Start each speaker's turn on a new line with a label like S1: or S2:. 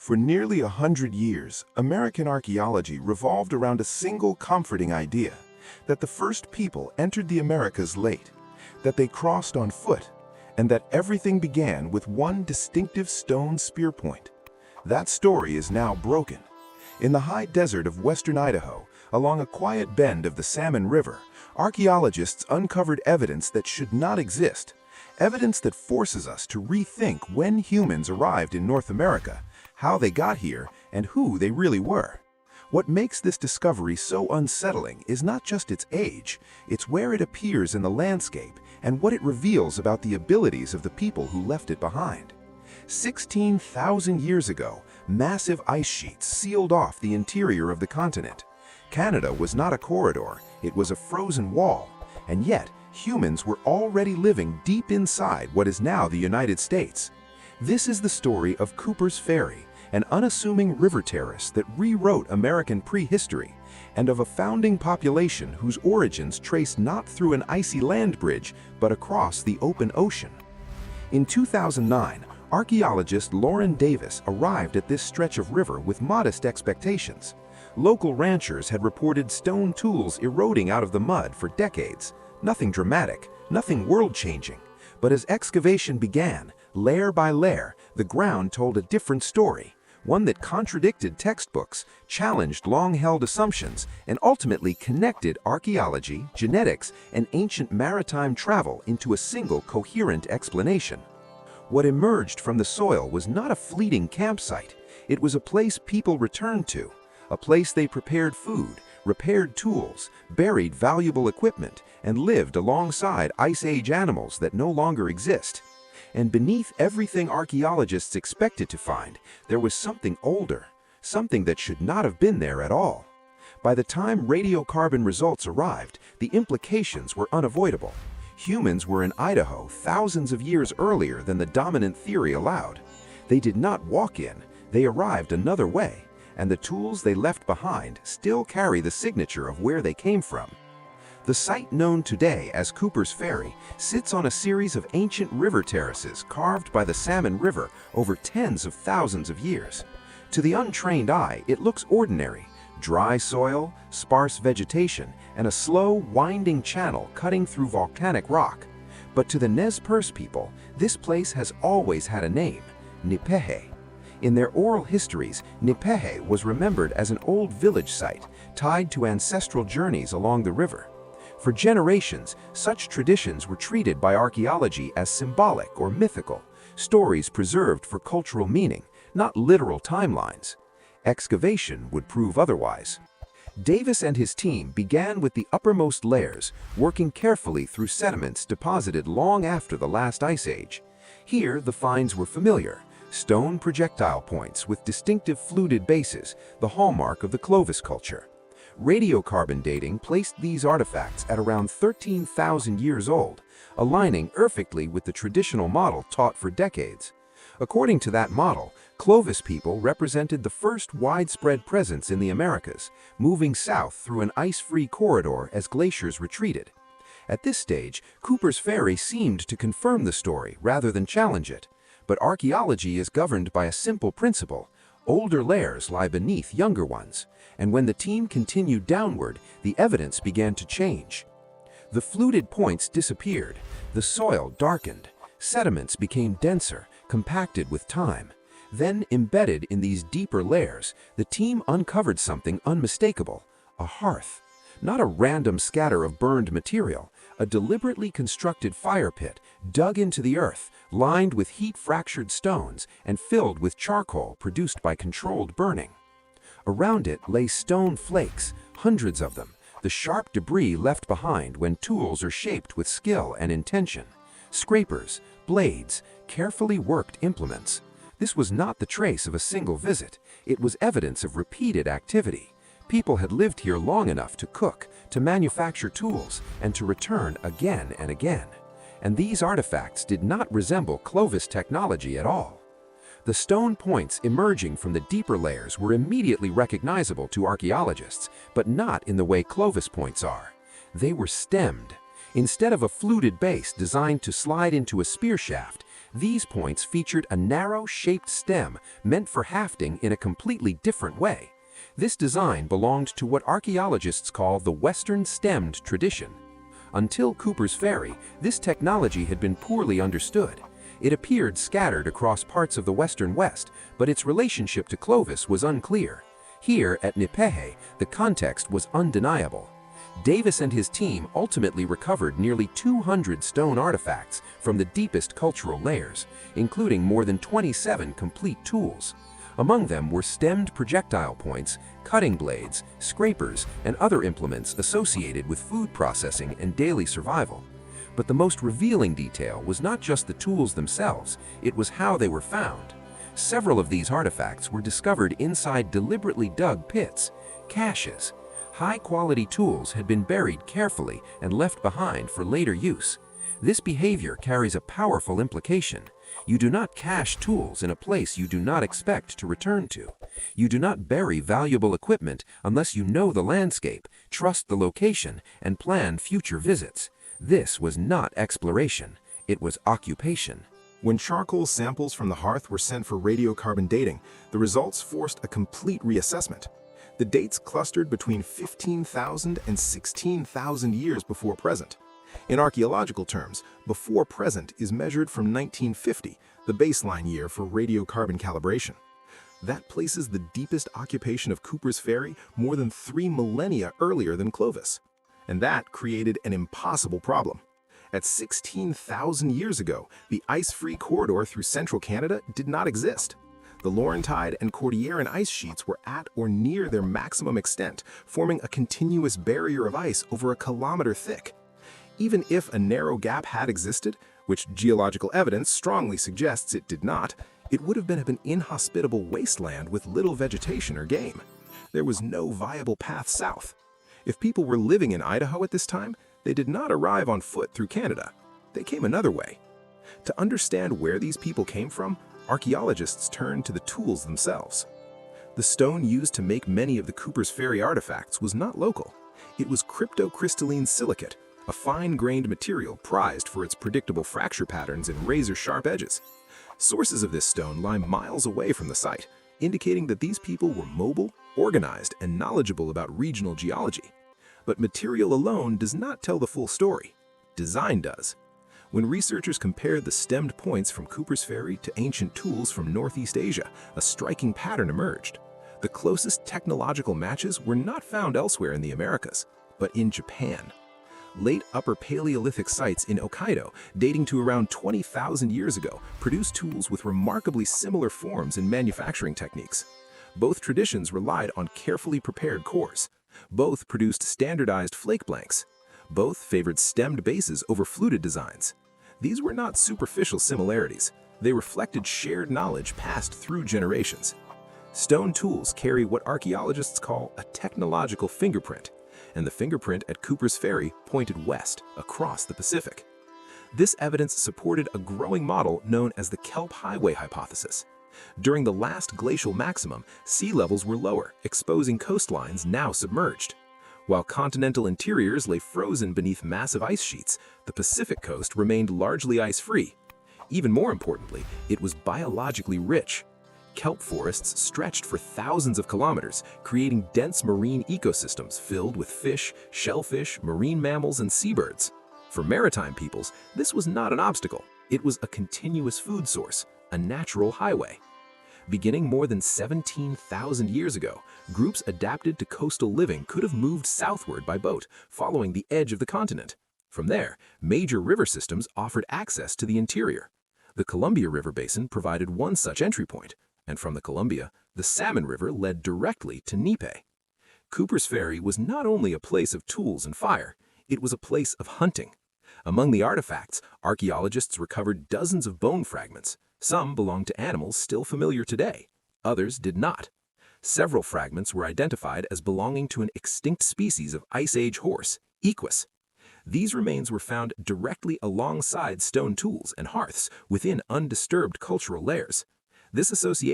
S1: For nearly 100 years, American archaeology revolved around a single comforting idea, that the first people entered the Americas late, that they crossed on foot, and that everything began with one distinctive stone spear point. That story is now broken. In the high desert of western Idaho, along a quiet bend of the Salmon River, archaeologists uncovered evidence that should not exist, evidence that forces us to rethink when humans arrived in North America, how they got here, and who they really were. What makes this discovery so unsettling is not just its age, it's where it appears in the landscape and what it reveals about the abilities of the people who left it behind. 16,000 years ago, massive ice sheets sealed off the interior of the continent. Canada was not a corridor, it was a frozen wall, and yet humans were already living deep inside what is now the United States. This is the story of Kooper's Ferry, an unassuming river terrace that rewrote American prehistory, and of a founding population whose origins trace not through an icy land bridge, but across the open ocean. In 2009, archaeologist Lauren Davis arrived at this stretch of river with modest expectations. Local ranchers had reported stone tools eroding out of the mud for decades. Nothing dramatic, nothing world-changing. But as excavation began, layer by layer, the ground told a different story, one that contradicted textbooks, challenged long-held assumptions, and ultimately connected archaeology, genetics, and ancient maritime travel into a single coherent explanation. What emerged from the soil was not a fleeting campsite. It was a place people returned to, a place they prepared food, repaired tools, buried valuable equipment, and lived alongside Ice Age animals that no longer exist. And beneath everything archaeologists expected to find, there was something older, something that should not have been there at all. By the time radiocarbon results arrived, the implications were unavoidable. Humans were in Idaho thousands of years earlier than the dominant theory allowed. They did not walk in, they arrived another way, and the tools they left behind still carry the signature of where they came from. The site known today as Kooper's Ferry sits on a series of ancient river terraces carved by the Salmon River over tens of thousands of years. To the untrained eye, it looks ordinary: dry soil, sparse vegetation, and a slow, winding channel cutting through volcanic rock. But to the Nez Perce people, this place has always had a name: Nipehe. In their oral histories, Nipehe was remembered as an old village site tied to ancestral journeys along the river. For generations, such traditions were treated by archaeology as symbolic or mythical, stories preserved for cultural meaning, not literal timelines. Excavation would prove otherwise. Davis and his team began with the uppermost layers, working carefully through sediments deposited long after the last ice age. Here, the finds were familiar: stone projectile points with distinctive fluted bases, the hallmark of the Clovis culture. Radiocarbon dating placed these artifacts at around 13,000 years old, aligning perfectly with the traditional model taught for decades. According to that model, Clovis people represented the first widespread presence in the Americas, moving south through an ice-free corridor as glaciers retreated. At this stage, Kooper's Ferry seemed to confirm the story rather than challenge it. But archaeology is governed by a simple principle: older layers lie beneath younger ones, and when the team continued downward, the evidence began to change. The fluted points disappeared, the soil darkened, sediments became denser, compacted with time. Then, embedded in these deeper layers, the team uncovered something unmistakable: a hearth. Not a random scatter of burned material, a deliberately constructed fire pit dug into the earth, lined with heat-fractured stones and filled with charcoal produced by controlled burning. Around it lay stone flakes, hundreds of them, the sharp debris left behind when tools are shaped with skill and intention. Scrapers, blades, carefully worked implements. This was not the trace of a single visit, it was evidence of repeated activity. People had lived here long enough to cook, to manufacture tools, and to return again and again. And these artifacts did not resemble Clovis technology at all. The stone points emerging from the deeper layers were immediately recognizable to archaeologists, but not in the way Clovis points are. They were stemmed. Instead of a fluted base designed to slide into a spear shaft,
S2: These points featured a narrow-shaped stem meant for hafting in a completely different way. This design belonged to what archaeologists call the Western stemmed tradition. Until Cooper's Ferry, this technology had been poorly understood. It appeared scattered across parts of the Western West, but its relationship to Clovis was unclear. Here at Nipehe, the context was undeniable. Davis and his team ultimately recovered nearly 200 stone artifacts from the deepest cultural layers, including more than 27 complete tools. Among them were stemmed projectile points, cutting blades, scrapers, and other implements associated with food processing and daily survival. But the most revealing detail was not just the tools themselves, it was how they were found. Several of these artifacts were discovered inside deliberately dug pits, caches. High-quality tools had been buried carefully and left behind for later use. This behavior carries a powerful implication. You do not cache tools in a place you do not expect to return to. You do not bury valuable equipment unless you know the landscape, trust the location, and plan future visits. This was not exploration, it was occupation.
S1: When charcoal samples from the hearth were sent for radiocarbon dating, the results forced a complete reassessment. The dates clustered between 15,000 and 16,000 years before present. In archaeological terms, before present is measured from 1950, the baseline year for radiocarbon calibration. That places the deepest occupation of Cooper's Ferry more than 3 millennia earlier than Clovis. And that created an impossible problem. At 16,000 years ago, the ice-free corridor through central Canada did not exist. The Laurentide and Cordilleran ice sheets were at or near their maximum extent, forming a continuous barrier of ice over a kilometer thick. Even if a narrow gap had existed, which geological evidence strongly suggests it did not, it would have been an inhospitable wasteland with little vegetation or game. There was no viable path south. If people were living in Idaho at this time, they did not arrive on foot through Canada. They came another way. To understand where these people came from, archaeologists turned to the tools themselves. The stone used to make many of the Cooper's Ferry artifacts was not local. It was cryptocrystalline silicate, a fine-grained material prized for its predictable fracture patterns and razor-sharp edges. Sources of this stone lie miles away from the site, indicating that these people were mobile, organized, and knowledgeable about regional geology. But material alone does not tell the full story. Design does. When researchers compared the stemmed points from Cooper's Ferry to ancient tools from Northeast Asia, a striking pattern emerged. The closest technological matches were not found elsewhere in the Americas, but in Japan. Late Upper Paleolithic sites in Hokkaido, dating to around 20,000 years ago, produced tools with remarkably similar forms and manufacturing techniques. Both traditions relied on carefully prepared cores. Both produced standardized flake blanks. Both favored stemmed bases over fluted designs. These were not superficial similarities. They reflected shared knowledge passed through generations. Stone tools carry what archaeologists call a technological fingerprint, and the fingerprint at Cooper's Ferry pointed west, across the Pacific. This evidence supported a growing model known as the Kelp Highway Hypothesis. During the last glacial maximum, sea levels were lower, exposing coastlines now submerged. While continental interiors lay frozen beneath massive ice sheets, the Pacific coast remained largely ice-free. Even more importantly, it was biologically rich. Kelp forests stretched for thousands of kilometers, creating dense marine ecosystems filled with fish, shellfish, marine mammals, and seabirds. For maritime peoples, this was not an obstacle. It was a continuous food source, a natural highway. Beginning more than 17,000 years ago, groups adapted to coastal living could have moved southward by boat, following the edge of the continent. From there, major river systems offered access to the interior. The Columbia River Basin provided one such entry point, and from the Columbia, the Salmon River led directly to Nipe. Cooper's Ferry was not only a place of tools and fire, it was a place of hunting. Among the artifacts, archaeologists recovered dozens of bone fragments. Some belonged to animals still familiar today, others did not. Several fragments were identified as belonging to an extinct species of Ice Age horse, it.This. These remains were found directly alongside stone tools and hearths within undisturbed cultural layers. This association